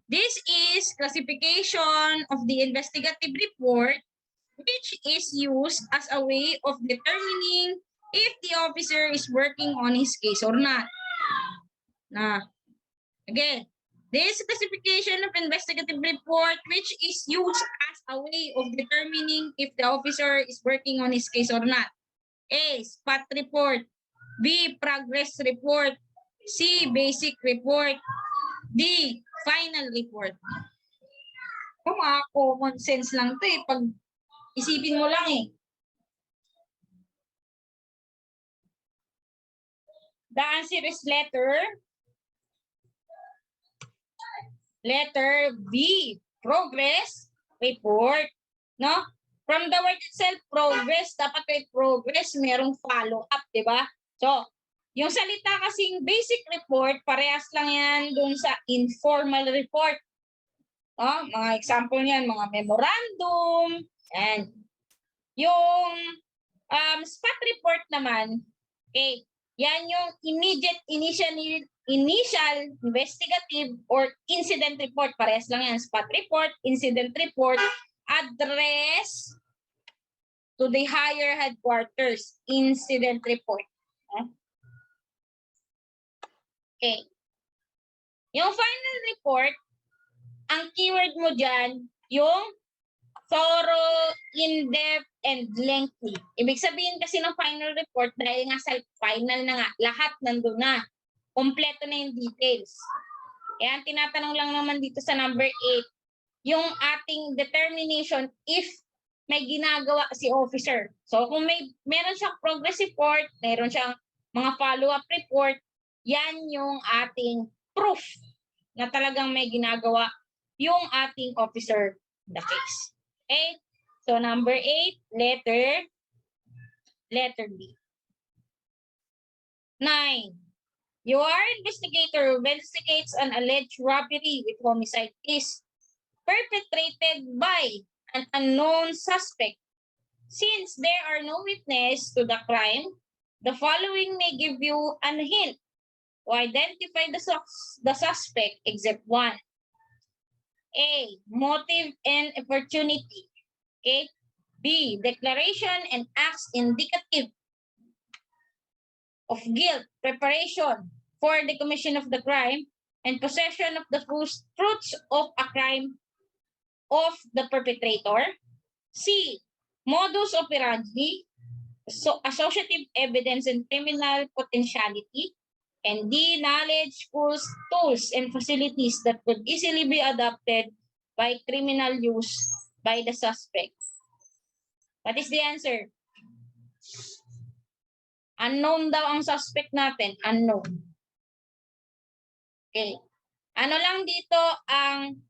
This is classification of the investigative report, which is used as a way of determining if the officer is working on his case or not. Again, this classification of investigative report, which is used as a way of determining if the officer is working on his case or not. A, spot report. B, progress report. C, basic report. D, final report. Kung mga common sense lang to eh. Pag isipin mo lang eh. The answer is letter B, progress report. No? From the word itself, progress, dapat may progress, merong follow-up, di ba? So, yung salita kasing basic report, parehas lang yan dun sa informal report. Mga example niyan, mga memorandum, and yung spot report naman, okay, yan yung initial investigative or incident report. Parehas lang yan, spot report, incident report, address to the higher headquarters, incident report. Okay. Yung final report, ang keyword mo dyan, yung thorough, in-depth, and lengthy. Ibig sabihin kasi ng final report, dahil nga sa final na nga, lahat nandun na. Kompleto na yung details. Kaya tinatanong lang naman dito sa number 8, yung ating determination if may ginagawa si officer. So kung meron siyang progress report, meron siyang mga follow-up report, yan yung ating proof na talagang may ginagawa yung ating officer in the case. Okay? So number 8, letter B. 9. Your investigator investigates an alleged robbery with homicide is perpetrated by an unknown suspect. Since there are no witness to the crime, the following may give you a hint to identify the suspect except one. A, motive and opportunity. Okay. B, declaration and acts indicative of guilt, preparation for the commission of the crime, and possession of the fruits of a crime of the perpetrator. C, modus operandi, associative evidence and criminal potentiality. And D, knowledge, tools, and facilities that could easily be adopted by criminal use by the suspect. What is the answer? Unknown daw ang suspect natin. Unknown. Okay. Ano lang dito ang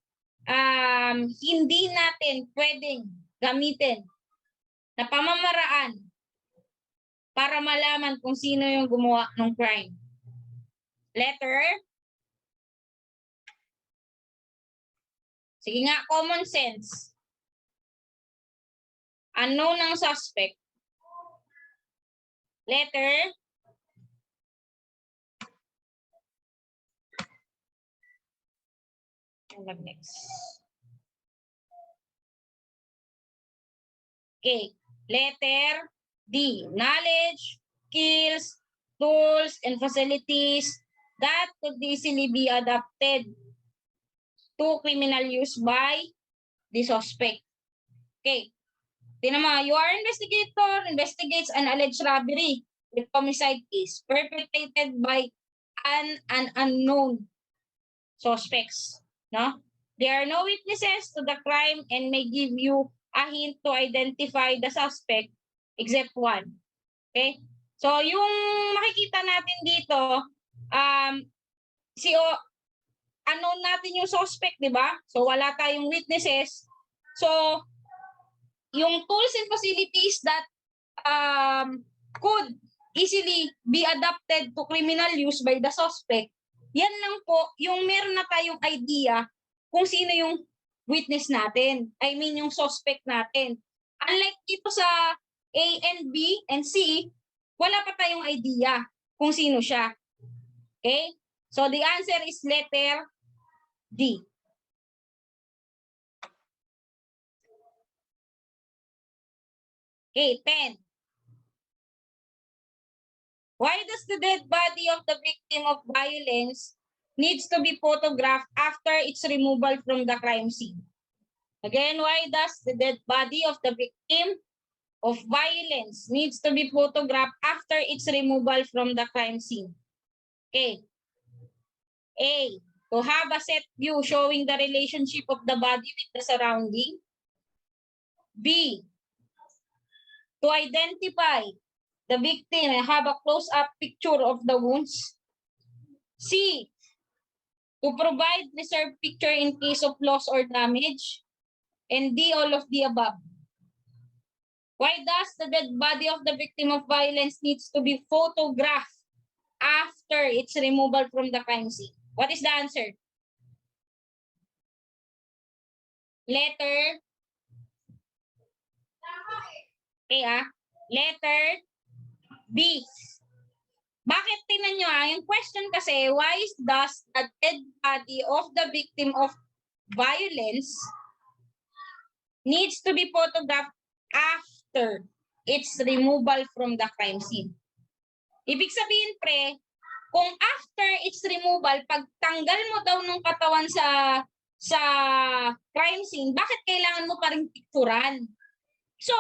hindi natin pwedeng gamitin na pamamaraan para malaman kung sino yung gumawa ng crime? Letter? Sige nga, common sense. Unknown ang suspect. Letter? Next. Okay. Letter D. Knowledge, skills, tools, and facilities that could easily be adapted to criminal use by the suspect. Okay. Tingnan mo, your investigator investigates an alleged robbery with homicide case perpetrated by an unknown suspects. No? There are no witnesses to the crime and may give you a hint to identify the suspect except one. Okay? So, yung makikita natin dito, unknown natin yung suspect, di ba? So, wala tayong witnesses. So, yung tools and facilities that could easily be adapted to criminal use by the suspect, yan lang po, yung meron na tayong idea kung sino yung witness natin. I mean, yung suspect natin. Unlike dito sa A and B and C, wala pa tayong idea kung sino siya. Okay? So, the answer is letter D. Okay, 10. Why does the dead body of the victim of violence needs to be photographed after its removal from the crime scene? Again, why does the dead body of the victim of violence needs to be photographed after its removal from the crime scene? Okay. A, to have a set view showing the relationship of the body with the surrounding. B, to identify the victim and have a close-up picture of the wounds. C, to provide reserved picture in case of loss or damage. And D, all of the above. Why does the dead body of the victim of violence needs to be photographed after its removal from the crime scene? What is the answer? Letter. Okay, letter B. Bakit tingnan nyo yung question kasi, why does the dead body of the victim of violence needs to be photographed after its removal from the crime scene? Ibig sabihin, pre, kung after its removal, pagtanggal mo daw ng katawan sa crime scene, bakit kailangan mo pa rin picturan? So,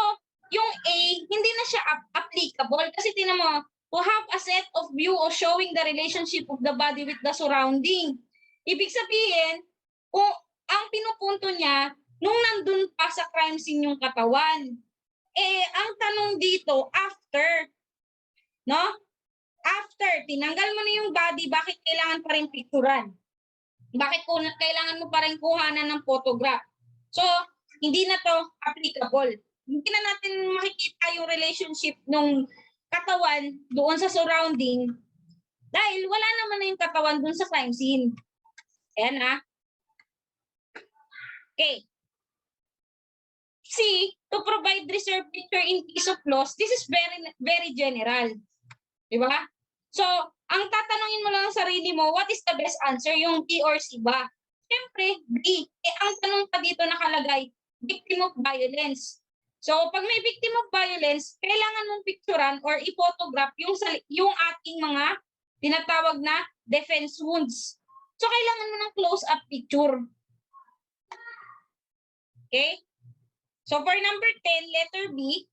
yung A, hindi na siya applicable kasi tinan mo, to have a set of view of showing the relationship of the body with the surrounding. Ibig sabihin, kung ang pinupunto niya, nung nandun pa sa crime scene yung katawan, ang tanong dito, after, no? After, tinanggal mo na yung body, bakit kailangan pa rin picturan? Bakit kailangan mo pa rin kuhanan ng photograph? So, hindi na to applicable. Hindi na natin makikita yung relationship ng katawan doon sa surrounding dahil wala naman na yung katawan doon sa crime scene. Ayan Okay. C, to provide reserved picture in case of loss. This is very general. Diba? So, ang tatanungin mo lang sa sarili mo, what is the best answer? Yung B or C ba? Siyempre, B. Ang tanong pa dito nakalagay, victim of violence. So, pag may victim of violence, kailangan mong picturean or i-photograph yung ating mga tinatawag na defense wounds. So, kailangan mo ng close-up picture. Okay? So, for number 10, letter B,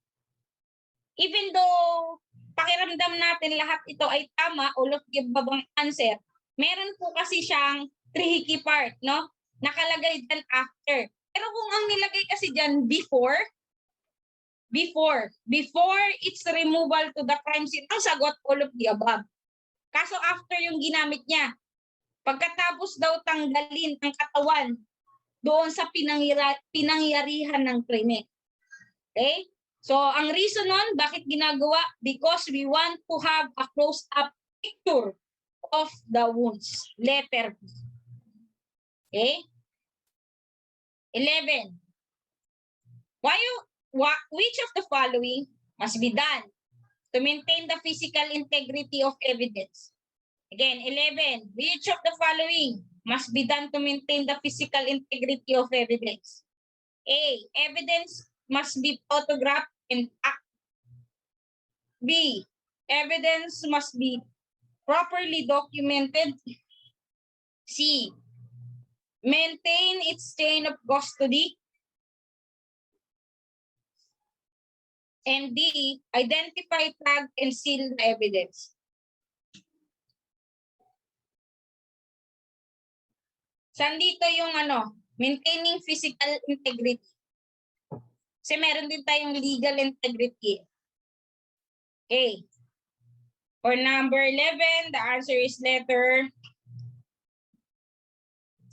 even though pakiramdam natin lahat ito ay tama, all of the above answer, meron po kasi siyang tricky part, no? Nakalagay dyan after. Pero kung ang nilagay kasi dyan before its removal to the crime scene, ang sagot all of the above. Kaso after yung ginamit niya, pagkatapos daw tanggalin ang katawan doon sa pinangyarihan ng krimen. Okay? So, ang reason nun, bakit ginagawa? Because we want to have a close-up picture of the wounds. Letter B. Okay? 11. Which of the following must be done to maintain the physical integrity of evidence? Again, 11. Which of the following must be done to maintain the physical integrity of evidence? A. Evidence must be photographed and B. Evidence must be properly documented. C. Maintain its chain of custody. And D. Identify, tag, and seal the evidence. Saan dito yung maintaining physical integrity? Kasi meron din tayong legal integrity. Okay. For number 11, the answer is letter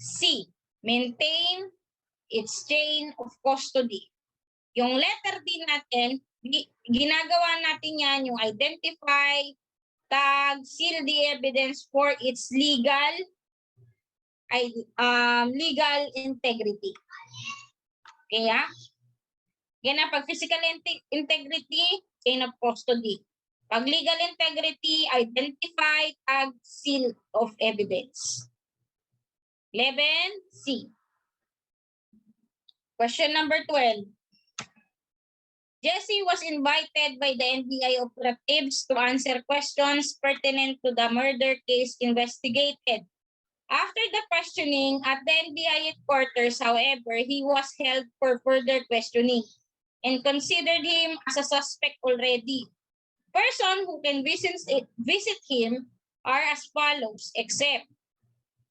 C. Maintain its chain of custody. Yung letter D natin, ginagawa natin yan, yung identify, tag, seal the evidence for its legal integrity. Okay, Yan pag physical integrity, chain of custody. Pag legal integrity, identify, tag, seal of evidence. 11C. Question number 12. Jesse was invited by the NBI operatives to answer questions pertinent to the murder case investigated. After the questioning at the NBI headquarters, however, he was held for further questioning and considered him as a suspect already. Person who can visit him are as follows, except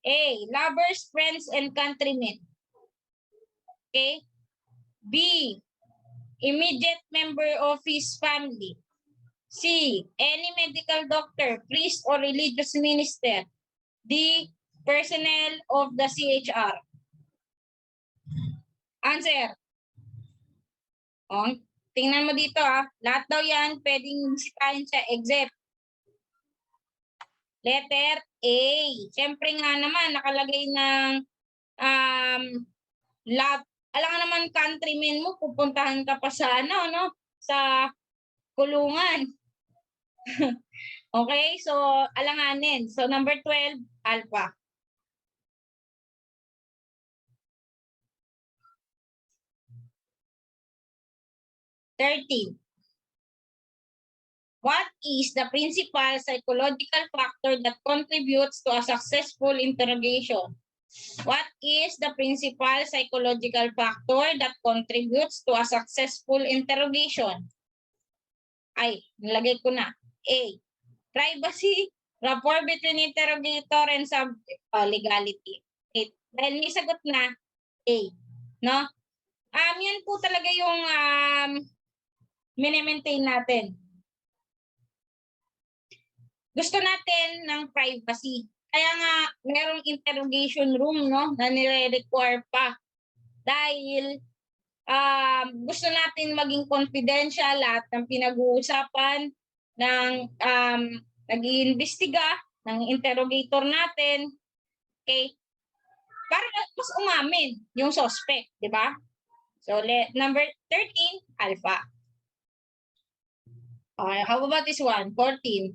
A. Lovers, friends, and countrymen. Okay? B. Immediate member of his family. C. Any medical doctor, priest, or religious minister. D. Personnel of the CHR. Answer. O, tingnan mo dito lahat daw yan pwedeng bisitahin siya except letter A. Siyempre nga naman nakalagay ng love. Alam nga naman countrymen mo, pupuntahan ka pa sa sa kulungan. Okay, so alanganin. So number 12, alpha. What is the principal psychological factor that contributes to a successful interrogation? What is the principal psychological factor that contributes to a successful interrogation? Ay, nilagay ko na. A. Privacy, rapport between interrogator and subject. Legality. Dahil may sagot na A. No? Yan po talaga yung mini-maintain natin. Gusto natin ng privacy. Kaya nga, merong interrogation room, no, na nire-require pa. Dahil gusto natin maging confidential at ng pinag-uusapan ng nag-iimbestiga ng interrogator natin. Okay? Para mas umamin yung suspect, di ba? So, number 13, alpha. Okay, how about this one? 14.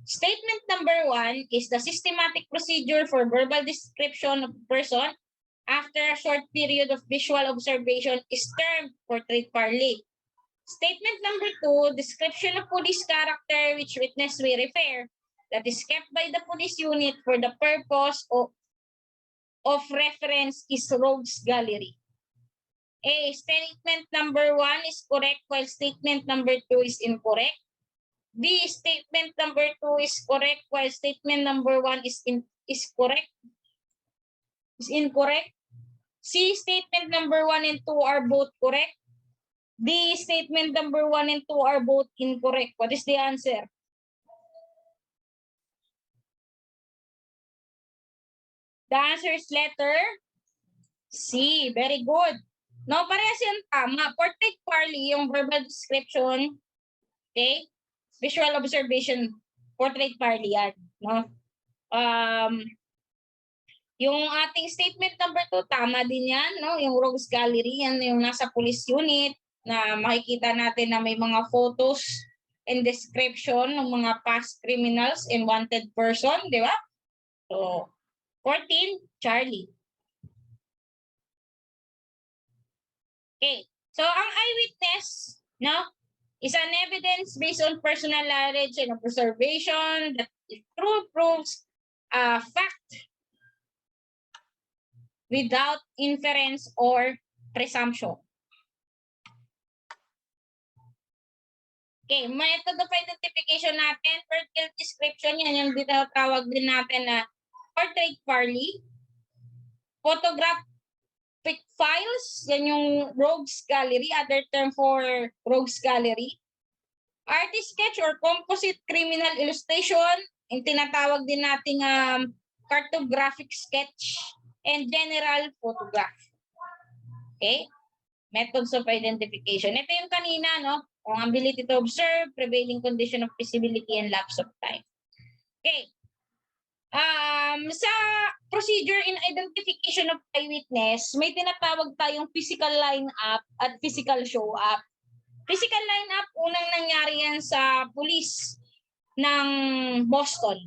Statement number 1 is the systematic procedure for verbal description of a person after a short period of visual observation is termed portrait parley. Statement number 2, description of police character which witness may refer that is kept by the police unit for the purpose of reference is rogues gallery. A. Statement number 1 is correct while statement number 2 is incorrect. B. Statement number 2 is correct while statement number 1 is incorrect. C. Statement number 1 and 2 are both correct. D. Statement number 1 and 2 are both incorrect. What is the answer? The answer is letter C. Very good. No, parehas yung tama. Portrait parley, yung verbal description. Okay? Visual observation, portrait parley yan. No? Yung ating statement number 2, tama din yan. No? Yung rogues gallery, yan yung nasa police unit na makikita natin na may mga photos and description ng mga past criminals and wanted person. Di ba? So, 14, Charlie. Okay. So, ang eyewitness, no, is an evidence based on personal knowledge and observation that if true proves a fact without inference or presumption. Okay, method of identification natin, vertical description, yan yung tinatawag din natin na portrait parley. Photographic files, yan yung rogues gallery, other term for rogues gallery. Artist sketch or composite criminal illustration, yung tinatawag din nating cartographic sketch, and general photograph. Okay? Methods of identification. Ito yung kanina, no? Ang ability to observe, prevailing condition of visibility, and lapse of time. Okay. Sa procedure in identification of eyewitness, may tinatawag tayong physical line-up at physical show-up. Physical line-up, unang nangyari yan sa police ng Boston.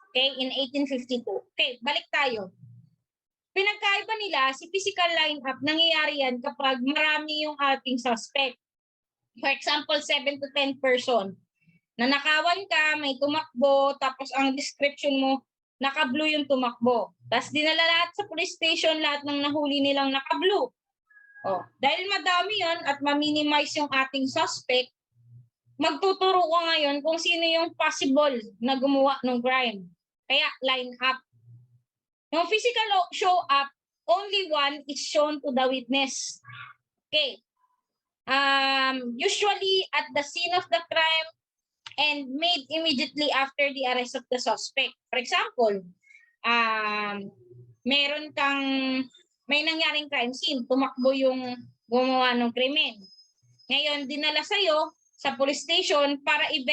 Okay, in 1852. Okay, balik tayo. Pinagkaiba nila, si physical line-up, nangyayari yan kapag marami yung ating suspect. For example, 7 to 10 person. Nanakawan ka, may tumakbo, tapos ang description mo, naka-blue yung tumakbo. Tapos dinala lahat sa police station, lahat ng nahuli nilang naka-blue. Oh, dahil madami yon at ma-minimize yung ating suspect, magtuturo ko ngayon kung sino yung possible na gumawa ng crime. Kaya line up. Yung physical show up, only one is shown to the witness. Okay. Usually at the scene of the crime and made immediately after the arrest of the suspect. For example, may nangyaring crime scene, tumakbo yung gumawa ng krimen. Ngayon, dinala sa'yo sa police station para